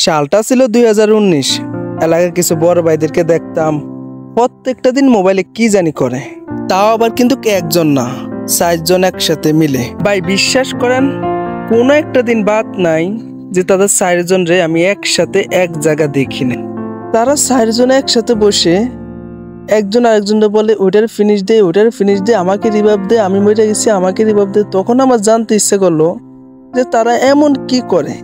সালটা ছিল 2019। এলাকার কিছু বড় ভাইদেরকে দেখতাম প্রত্যেকটা দিন মোবাইলে কি জানি করে, তাও আবার কিন্তু একজন না, 4 জন একসাথে মিলে। ভাই বিশ্বাস করেন, কোনো একটা দিন বাদ নাই যে তাদের 4 জন রে আমি একসাথে এক জায়গা দেখিনি। তারা 4 জন একসাথে বসে একজন আরেকজনকে বলে ওইটার ফিনিশ দে, ওইটার ফিনিশ দে, আমাকে রিভাইভ দে, আমি মরে গেছি, আমাকে রিভাইভ দে। তখন আমার জানতে ইচ্ছে করলো যে তারা এমন কি করে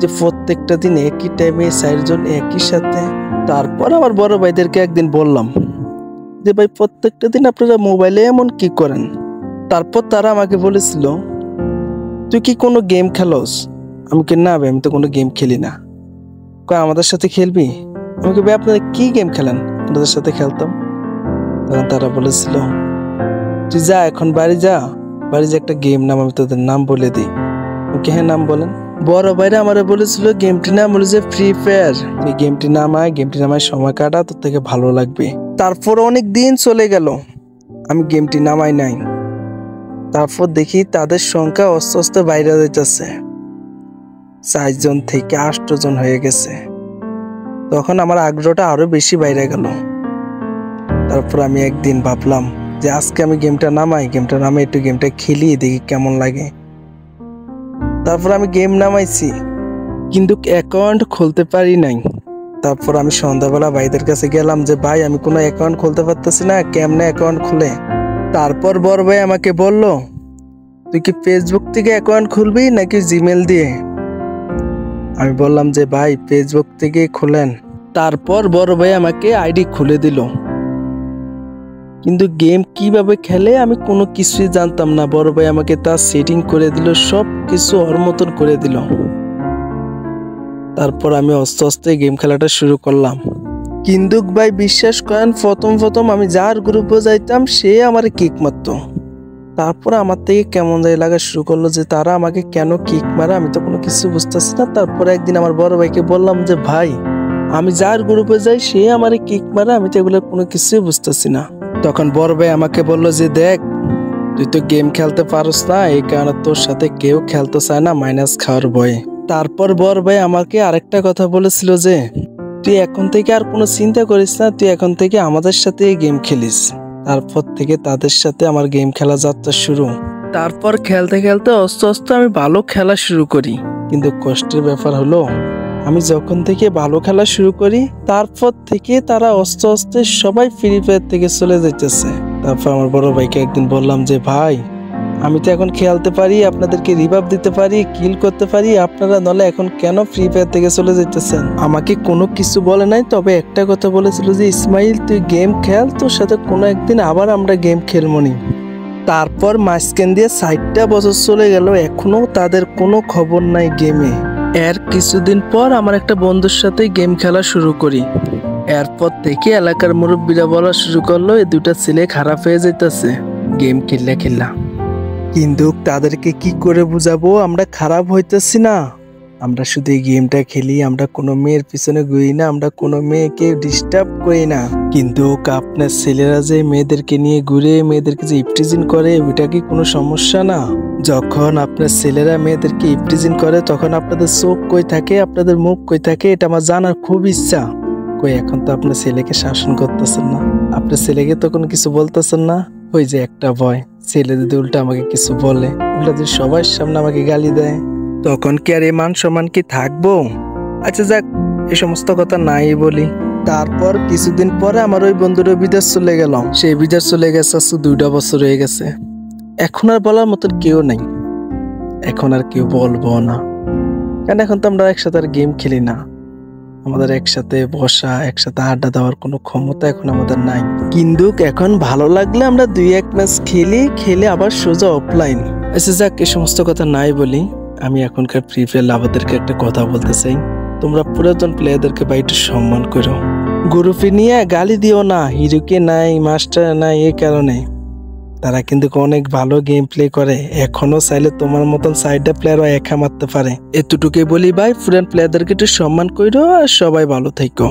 যে প্রত্যেকটা দিন একই টাইমে 4 জন একই সাথে। তারপর আমার বড় ভাইদেরকে একদিন বললাম যে ভাই প্রত্যেকটা দিন আপনারা মোবাইলে এমন কি করেন। তারপর তারা আমাকে বলেছিল তুই কি কোনো গেম খেলোস? আমি কি না ভাই, আমি তো কোনো গেম খেলি না। কয় আমাদের সাথে খেলবি? আমি কি ভাই আপনারা কি গেম খেলেন? আপনাদের সাথে খেলতাম। তখন তারা বলেছিল তুই যা এখন বাড়ি যা, বাড়ি যা একটা গেম নাম, আমি তোদের নাম বলে দিই। ওকে হ্যাঁ নাম বলেন। বড় ভাইরা আমারে বলেছিল গেমটির নাম হলো যে ফ্রি ফায়ার। তুই গেমটি নামায় সময় কাটা, তোর থেকে ভালো লাগবে। তারপর অনেক দিন চলে গেল, আমি গেমটি নামাই নাই। তারপর দেখি তাদের সংখ্যা আস্তে আস্তে বাইরে যাইতেছে, 4 জন থেকে 8 জন হয়ে গেছে। তখন আমার আগ্রহটা আরো বেশি বাইরে গেল। তারপর আমি একদিন ভাবলাম যে আজকে আমি গেমটা নামাই একটু গেমটা খেলি, দেখি কেমন লাগে। তারপর আমি গেম নামাইছি, কিন্তু অ্যাকাউন্ট খুলতে পারি নাই। তারপর আমি সন্ধ্যাবেলা ভাইদের কাছে গেলাম যে ভাই আমি কোনো অ্যাকাউন্ট খুলতে পারতেছি না, কেমনে অ্যাকাউন্ট খুলে? তারপর বড় ভাই আমাকে বলল তুই কি ফেসবুক থেকে অ্যাকাউন্ট খুলবি নাকি জিমেল দিয়ে? আমি বললাম যে ভাই ফেসবুক থেকে খুলেন। তারপর বড় ভাই আমাকে আইডি খুলে দিল, কিন্তু গেম কিভাবে খেলে আমি কোনো কিছুই জানতাম না। বড় ভাই আমাকে তার সেটিং করে দিল, সব কিছু ওর মতন করে দিল। তারপর আমি আস্তে আস্তে গেম খেলাটা শুরু করলাম। কিন্তু ভাই বিশ্বাস করেন, প্রথম আমি যার গ্রুপে যাইতাম সে আমার কিক মারত। তারপর আমার থেকে কেমন যাই লাগা শুরু করলো যে তারা আমাকে কেন কিক মারে, আমি তো কোনো কিছু বুঝতেছি না। তারপরে একদিন আমার বড় ভাইকে বললাম যে ভাই আমি যার গ্রুপে যাই সে আমার কিক মারে, আমি তো এগুলো কোনো কিছুই বুঝতেছি না। তখন বড় ভাই আমাকে বললো যে দেখ তুই তো গেম খেলতে পারস না, এই কারণে তোর সাথে কেউ খেলতে চায় না মাইনাস খাওয়ার ভয়ে। তারপর বড় ভাই আমাকে আরেকটা কথা বলেছিল যে তুই এখন থেকে আর কোনো চিন্তা করিস না, তুই এখন থেকে আমাদের সাথে গেম খেলিস। তারপর থেকে তাদের সাথে আমার গেম খেলা যাত্রা শুরু। তারপর খেলতে খেলতে আস্তে আস্তে আমি ভালো খেলা শুরু করি। কিন্তু কষ্টের ব্যাপার হলো আমি যখন থেকে ভালো খেলা শুরু করি তারপর থেকে তারা আস্তে আস্তে সবাই ফ্রি ফায়ার থেকে চলে যাইতেছে। তারপর আমার বড় ভাইকে একদিন বললাম যে ভাই আমি তো এখন খেলতে পারি, আপনাদেরকে রিভাইভ দিতে পারি, কিল করতে পারি, আপনারা নলে এখন কেন ফ্রি ফায়ার থেকে চলে যাইতেছেন? আমাকে কোনো কিছু বলে নাই, তবে একটা কথা বলেছিল যে ইসমাইল তুই গেম খেল, তোর সাথে কোনো একদিন আবার আমরা গেম খেলবনি। তারপর মাঝখান দিয়ে 60টা বছর চলে গেল, এখনো তাদের কোনো খবর নাই গেমে। এর কিছুদিন পর আমার একটা বন্ধুর সাথে গেম খেলা শুরু করি। এরপর থেকে এলাকার মুরব্বীরা বলা শুরু করলো এই দুটা ছেলে খারাপ হয়ে যাইতেছে গেম খেললা। কিন্তু তাদেরকে কি করে বুঝাবো আমরা খারাপ হইতেছি না? আমরা শুধু এই গেমটা খেলি, আমরা কোনো মেয়ের পিছনে ঘুরি না, আমরা কোনো মেয়েকে ডিস্টার্ব করি না। কিন্তু আপনার ছেলেরা যে মেয়েদেরকে নিয়ে ঘুরে, মেয়েদেরকে যে ইফটিজিং করে, ওইটা কি কোনো সমস্যা না? যখন আপনার ছেলেরা মেয়েদেরকে ইফটিজিং করে তখন আপনাদের চোখ কই থাকে, আপনাদের মুখ কই থাকে, এটা আমার জানার খুব ইচ্ছা। কই এখন তো আপনার ছেলেকে শাসন করতেছেন না, আপনার ছেলেকে তো কোনো কিছু বলতেছেন না। ওই যে একটা ভয়, ছেলে যদি উল্টা আমাকে কিছু বলে, উল্টা যদি সবার সামনে আমাকে গালি দেয়, তখন কি আর এই মান সম্মান কি থাকবো? আচ্ছা যাক, এই সমস্ত কথা নাই বলি। তারপর কিছুদিন পরে আমার ওই বন্ধুরা বিদেশ চলে গেল। সেই বিদেশ চলে গেছে 2টা বছর হয়ে গেছে। এখন আর বলার মতন কেউ নাই, এখন আর কেউ বলবো না, কারণ এখন তো আমরা একসাথে আর গেম খেলি না। আমাদের একসাথে বসা, একসাথে আড্ডা দেওয়ার কোনো ক্ষমতা এখন আমাদের নাই। কিন্তু এখন ভালো লাগলে আমরা 2-1 ম্যাচ খেলে আবার সোজা অফলাইন। আচ্ছা যাক, এই সমস্ত কথা নাই বলি। আমি এখনকার ফ্রি ফায়ার লাভারদেরকে একটা কথা বলতে চাই, তোমরা পুরাতন প্লেয়ারদেরকে বা একটু সম্মান করো। গ্রুপে নিয়ে গালি দিও না, হিরোকে নাই, মাস্টার নাই, এই কারণে তারা কিন্তু অনেক ভালো গেম প্লে করে। এখনো চাইলে তোমার মতন 4টা প্লেয়ারও একা মারতে পারে। এতটুকুই বলি ভাই, পুরান প্লেয়ারদেরকে একটু সম্মান করো আর সবাই ভালো থেকো।